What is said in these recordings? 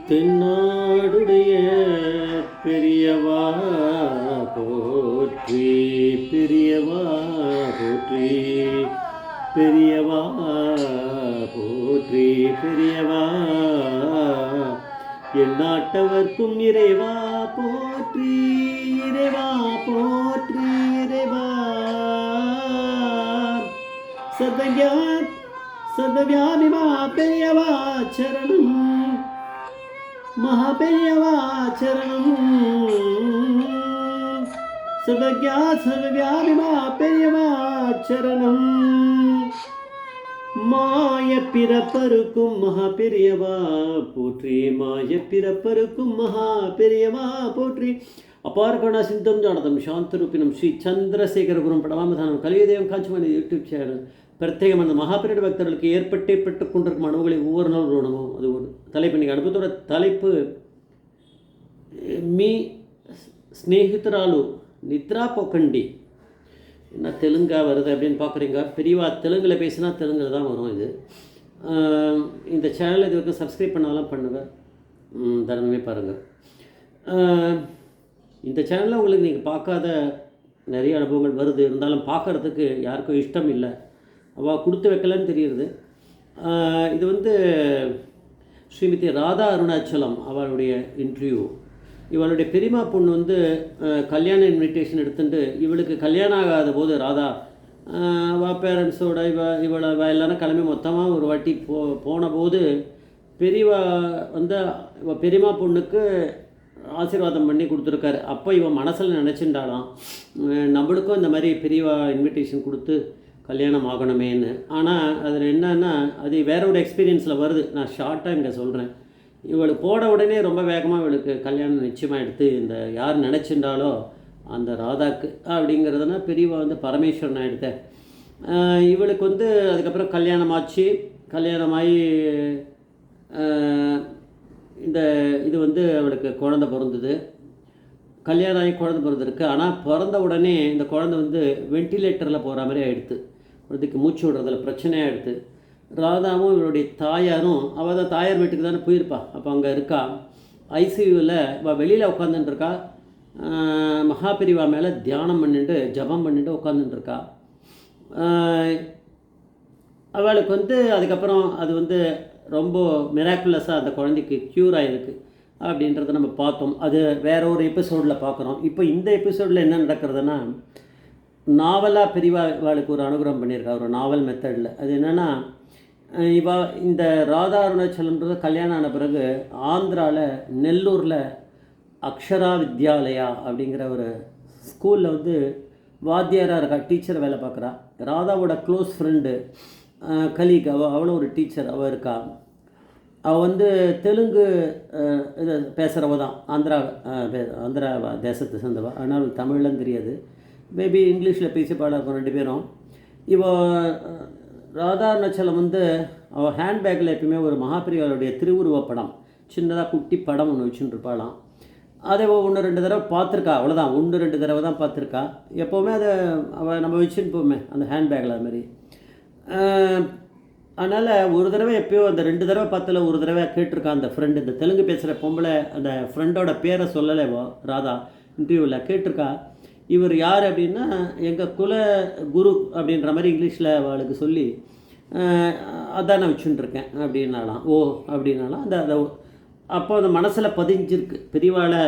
தென்னாடுடைய பெரியவா போற்றி, பெரியவா போற்றி, பெரியவா போற்றி, பெரியவா எந்நாட்டவர்க்கும் இறைவா போற்றி, இறைவா போற்றி, இறைவா சர்வவியாபிமா பெரியவா சரணம், மகாபெரியவா சரணம், சர்வவியாபிமா பெரியவா சரணம். மாய பிறப்பருக்கும் மகா பெரியவா போற்றி, மாய பிறப்பருக்கும் மகா பெரியவா போற்றி. அபார்கண சிந்தம் ஜானதம் சாந்தரூபினம் ஸ்ரீ சந்திரசேகரபுரம் படவாமதானம் கலியுதேவம் காஞ்சிமணி யூடியூப் சேனல் பிரத்யேகமான மகாபெரிய பக்தர்களுக்கு ஏற்பட்டு கொண்டிருக்கும் அனுபவங்களை ஒவ்வொரு நாளும் ரோணமோ அது ஒரு தலைப்பு. நீங்கள் அனுபவத்தோட தலைப்பு మీ ஸ்நேகிதராலு நித்ரா போக்கண்டி. என்ன தெலுங்கா வருது அப்படின்னு பார்க்குறீங்க. பெரியவா தெலுங்கில் பேசினா தெலுங்கில் தான் வரும். இது இந்த சேனல் இது வரைக்கும் சப்ஸ்கிரைப் பண்ணாலும் பண்ணுங்கள், தினமே பாருங்கள். இந்த சேனலில் உங்களுக்கு நீங்கள் பார்க்காத நிறைய அனுபவங்கள் வருது. இருந்தாலும் பார்க்குறதுக்கு யாருக்கும் இஷ்டம் இல்லை, அவள் கொடுத்து வைக்கலன்னு தெரியுது. இது ஸ்ரீமதி ராதா அருணாச்சலம் அவளுடைய இன்டர்வியூ. இவளுடைய பெரியமா பொண்ணு கல்யாண இன்விடேஷன் எடுத்துட்டு இவளுக்கு கல்யாணம் ஆகாத போது ராதா அவள் பேரண்ட்ஸோட இவளை எல்லாரும் கிளம்பி மொத்தமாக ஒரு வாட்டி போன போது பெரியவா இவள் பெரியமா பொண்ணுக்கு ஆசீர்வாதம் பண்ணி கொடுத்துருக்காரு. அப்போ இவன் மனசில் நினச்சிண்டாலாம், நம்மளுக்கும் இந்த மாதிரி பெரியவா இன்விடேஷன் கொடுத்து கல்யாணம் ஆகணுமேன்னு. ஆனால் அதில் என்னன்னா அது வேற ஒரு எக்ஸ்பீரியன்ஸில் வருது. நான் ஷார்ட்டாக இங்கே சொல்கிறேன். இவளுக்கு போன உடனே ரொம்ப வேகமாக இவளுக்கு கல்யாணம் நிச்சயமாக எடுத்து இந்த யார் நினச்சிண்டாலோ அந்த ராதாக்கு அப்படிங்கிறதுனா பெரியவா பரமேஸ்வரன் எடுத்த இவளுக்கு அதுக்கப்புறம் கல்யாணமாச்சு. கல்யாணமாகி இந்த இது அவளுக்கு குழந்தை பிறந்தது. கல்யாணம் ஆகி குழந்தை பிறந்திருக்கு. ஆனால் பிறந்த உடனே இந்த குழந்தை வெண்டிலேட்டரில் போகிற மாதிரி ஆகிடுது. அதுக்கு மூச்சு விடுறதுல பிரச்சனையாக எடுத்து ராதாவும் இவளுடைய தாயாரும் அவள் தான் தாயார் வீட்டுக்கு தானே போயிருப்பா. அப்போ அங்கே இருக்கா ஐசியூவில். அவள் வெளியில் உட்காந்துட்டுருக்கா. மகாபெரிவா மேலே தியானம் பண்ணிட்டு ஜபம் பண்ணிட்டு உட்காந்துட்டுருக்கா. அவளுக்கு அதுக்கப்புறம் அது ரொம்ப மிராக்குலஸாக அந்த குழந்தைக்கு க்யூர் ஆகிருக்கு அப்படின்றத நம்ம பார்த்தோம். அது வேற ஒரு எபிசோடில் பார்க்குறோம். இப்போ இந்த எபிசோடில் என்ன நடக்கிறதுனா, நாவலாக பெரியவாளுக்கு ஒரு அனுகிரகம் பண்ணியிருக்கா, ஒரு நாவல் மெத்தடில். அது என்னென்னா, இந்த ராதா அருணாச்சலம்ன்றது கல்யாணம் ஆன பிறகு ஆந்திராவில் நெல்லூரில் அக்ஷரா வித்யாலயா அப்படிங்கிற ஒரு ஸ்கூலில் வாத்தியாராக இருக்கா, டீச்சர் வேலை பார்க்குறா. ராதாவோட க்ளோஸ் ஃப்ரெண்டு கலீக் அவளும் ஒரு டீச்சர் அவள் இருக்கா. அவள் தெலுங்கு இது பேசுகிறவ தான், ஆந்திரா தேசத்தை சேர்ந்தவா. ஆனால் தமிழ்லாம் தெரியாது. மேபி இங்கிலீஷில் பேசி பாட இருக்கும் ரெண்டு பேரும். ராதா அருணாச்சலம் அவள் ஹேண்ட்பேக்கில் எப்பயுமே ஒரு மகாபெரிவாளுடைய திருவுருவ படம், சின்னதாக குட்டி படம் ஒன்று வச்சுன்னு இருப்பாளாம். அதை 1-2 தடவை பார்த்துருக்கா, அவ்வளோதான். 1-2 தடவை தான் பார்த்துருக்கா. எப்போவுமே அதை அவள் நம்ம வச்சுன்னு போமே அந்த ஹேண்ட்பேக்கில் அது மாதிரி. அதனால் ஒரு தடவை எப்போயோ அந்த 2 தடவை பார்த்ததில் ஒரு தடவை கேட்டிருக்கா அந்த ஃப்ரெண்டு. இந்த தெலுங்கு பேசுகிற பொம்பளை அந்த ஃப்ரெண்டோட பேரை சொல்லலைவோ ராதா இன்டர்வியூவில் கேட்டிருக்கா. இவர் யார் அப்படின்னா எங்கள் குல குரு அப்படின்ற மாதிரி இங்கிலீஷில் அவளுக்கு சொல்லி அதான் நான் வச்சுட்டுருக்கேன் அப்படின்னாலாம். ஓ அப்படின்னாலாம். அந்த அப்போ அந்த மனசில் பதிஞ்சிருக்கு. பெரியவாளை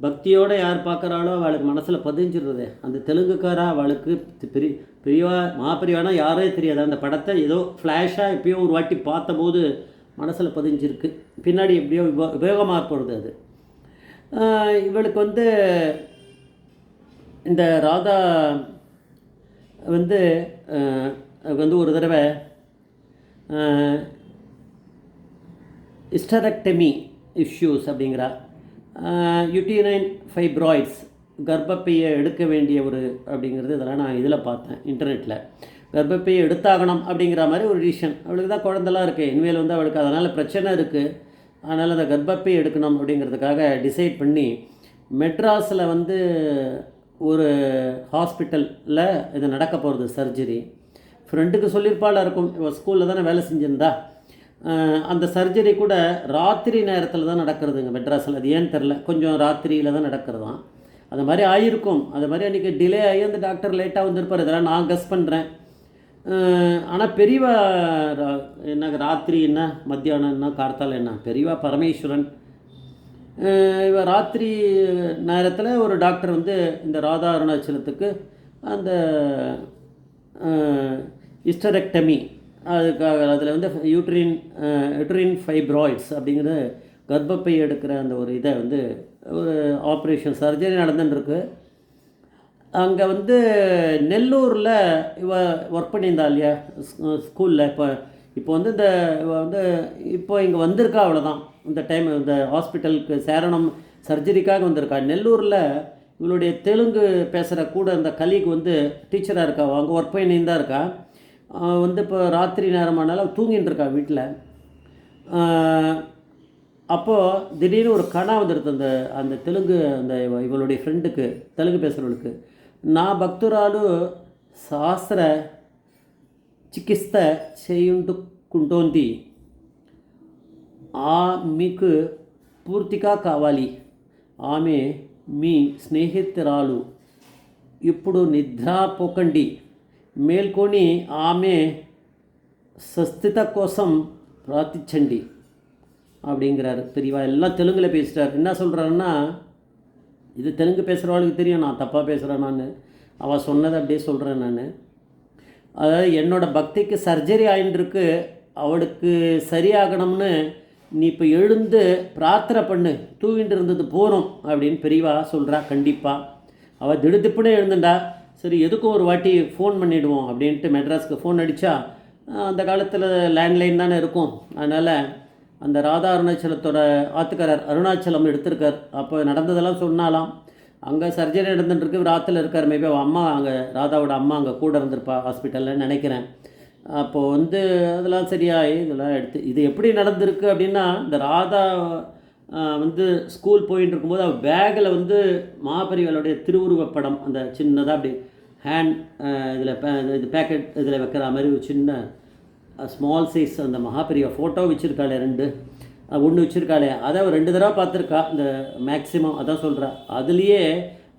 பக்தியோடு யார் பார்க்குறாளோ அவளுக்கு மனசில் பதிஞ்சிடுறது. அந்த தெலுங்குக்காரா அவளுக்கு பெரியவா மகாபெரியவானா யாரே தெரியாது. அந்த படத்தை ஏதோ ஃப்ளாஷாக எப்பயோ ஒரு வாட்டி பார்த்தபோது மனசில் பதிஞ்சிருக்கு. பின்னாடி எப்படியோ உபயோகமாக போடுது அது. இவளுக்கு இந்த ராதா ஒரு தடவை ஹிஸ்டரெக்டமி இஷ்யூஸ் அப்படிங்கிறா. யூட்டினைன் ஃபைப்ராய்ட்ஸ் கர்ப்பப்பையை எடுக்க வேண்டிய ஒரு அப்படிங்கிறது இதெல்லாம் நான் இதில் பார்த்தேன் இன்டர்நெட்டில். கர்ப்பப்பையை எடுத்தாகணும் அப்படிங்கிற மாதிரி ஒரு டிசிஷன். அவளுக்கு தான் குழந்தெல்லாம் இருக்குது. இனிமேல் அவளுக்கு அதனால் பிரச்சனை இருக்குது. அதனால் அந்த கர்ப்பப்பையை எடுக்கணும் அப்படிங்கிறதுக்காக டிசைட் பண்ணி மெட்ராஸில் ஒரு ஹாஸ்பிட்டலில் இது நடக்க போகிறது சர்ஜரி. ஃப்ரெண்டுக்கு சொல்லியிருப்பாளா இருக்கும், இவள் ஸ்கூலில் தானே வேலை செஞ்சுருந்தா. அந்த சர்ஜரி கூட ராத்திரி நேரத்தில் தான் நடக்கிறதுங்க மெட்ராஸில். அது ஏன்னு தெரில, கொஞ்சம் ராத்திரியில் தான் நடக்கிறதாம். அது மாதிரி ஆகிருக்கும். அது மாதிரி அன்றைக்கி டிலே ஆகி அந்த டாக்டர் லேட்டாக வந்திருப்பார். இதெல்லாம் நான் கெஸ் பண்ணுறேன். ஆனால் பெரியவா என்ன ராத்திரி என்ன, மத்தியானம் என்ன, கார்த்தால் என்ன, பெரியவா பரமேஸ்வரன். இவ ராத்திரி நேரத்தில் ஒரு டாக்டர் வந்து இந்த ராதா அருணாச்சலத்துக்கு அந்த ஹிஸ்டரெக்டமி, அதுக்காக அதில் வந்து யூட்ரின் ஃபைப்ராய்ட்ஸ் அப்படிங்கிற கர்ப்பப்பை எடுக்கிற அந்த ஒரு இதை வந்து ஒரு ஆப்ரேஷன் சர்ஜரி நடந்துட்டுருக்கு. அங்கே வந்து நெல்லூரில் இவ ஒர்க் பண்ணியிருந்தா இல்லையா ஸ்கூலில். இப்போ வந்து இவ வந்து இப்போ இங்கே வந்திருக்கா, அவ்வளோதான். இந்த டைம் இந்த ஹாஸ்பிட்டலுக்கு சேரணம் சர்ஜரிக்காக வந்திருக்கா. நெல்லூரில் இவளுடைய தெலுங்கு பேசுகிற கூட இந்த கலீக் வந்து டீச்சராக இருக்கா, அங்கே ஒர்க் பண்ணியிருந்தா இருக்கா. வந்து இப்போ ராத்திரி நேரமானாலும் தூங்கின்னு இருக்கா வீட்டில். அப்போது திடீர்னு ஒரு கணா வந்துடுது அந்த அந்த தெலுங்கு அந்த இவளுடைய ஃப்ரெண்டுக்கு, தெலுங்கு பேசுகிறவளுக்கு. நான் భక్తురాలు శాస్త్ర చికిత్స చేయుంటుకుంటోంది, మీకు పూర్తిగా కావాలి. ఆమె మీ స్నేహితురాలు. ఇప్పుడు నిద్రపోకండి, మేల్కొని ఆమె స్వస్థత కోసం ప్రార్థించండి அப்படிங்கிறாரு பெரியவா. எல்லாம் தெலுங்கில் பேசுகிறார். என்ன சொல்கிறாருன்னா, இது தெலுங்கு பேசுகிறவளுக்கு தெரியும் நான் தப்பாக பேசுகிறேன். நான் அவள் சொன்னதை அப்படியே சொல்கிறேன். நான் அதாவது என்னோடய பக்திக்கு சர்ஜரி ஆகிட்டுருக்கு, அவளுக்கு சரியாகணும்னு நீ இப்போ எழுந்து பிரார்த்தனை பண்ணு, தூங்கிட்டு இருந்தது போகிறோம் அப்படின்னு பெரியவா சொல்கிறா. கண்டிப்பாக அவள் திடுதிப்புனே எழுந்துண்டா. சரி, எதுக்கும் ஒரு வாட்டி ஃபோன் பண்ணிவிடுவோம் அப்படின்ட்டு மெட்ராஸுக்கு ஃபோன் அடித்தா. அந்த காலத்தில் லேண்ட்லைன் தானே இருக்கும். அதனால் அந்த ராதா அருணாச்சலத்தோட ஆத்துக்காரர் அருணாச்சலம் எடுத்திருக்கார். அப்போ நடந்ததெல்லாம் சொன்னாலாம். அங்கே சர்ஜரி நடந்துட்டுருக்கு, இவர் ஆற்றுல இருக்கார். மேபி அவள் அம்மா அங்கே ராதாவோட அம்மா அங்கே கூட இருந்திருப்பா ஹாஸ்பிட்டலில் நினைக்கிறேன். அப்போது வந்து அதெல்லாம் சரியாகி இதெல்லாம் எடுத்து இது எப்படி நடந்திருக்கு அப்படின்னா, இந்த ராதா வந்து ஸ்கூல் போயின்னு இருக்கும்போது அவள் பேக்கில் வந்து மகாபெரிவாளுடைய திருவுருவப்படம் அந்த சின்னதாக அப்படி ஹேண்ட் இதில் இது பேக்கெட் இதில் வைக்கிற மாதிரி ஒரு சின்ன ஸ்மால் சைஸ் அந்த மகாபெரிவா ஃபோட்டோ வச்சுருக்காளே, ஒன்று வச்சுருக்காளே, அதை அவள் 2 தடவை பார்த்துருக்கா. இந்த மேக்ஸிமம் அதான் சொல்கிறா. அதுலேயே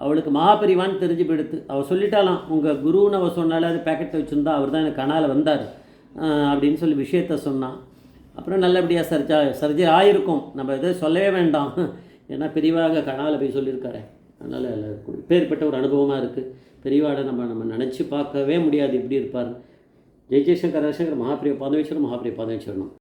அவளுக்கு மகாபெரிவான்னு தெரிஞ்சு போயிடுத்து. அவள் சொல்லிட்டாலாம், உங்கள் குருன்னு அவள் சொன்னாலே அது பேக்கெட்டை வச்சுருந்தா, அவர் தான் எனக்கு கனால வந்தார் அப்படின்னு சொல்லி விஷயத்த சொன்னான். அப்புறம் நல்லபடியாக சர்ஜரி ஆகிருக்கும். நம்ம எதுவும் சொல்லவே வேண்டாம், ஏன்னா பெரியவாக கனாவில் போய் சொல்லியிருக்காரு. அதனால் பேர்பட்ட ஒரு அனுபவமாக இருக்குது. பெரியவாட நம்ம நினச்சி பார்க்கவே முடியாது எப்படி இருப்பார். ஜெய் ஜெய்சங்கர் ஹரசங்கர் மகாபிரிய பாதவேஸ்வரம் மகாபிரிய பாதவேஸ்வரணும்.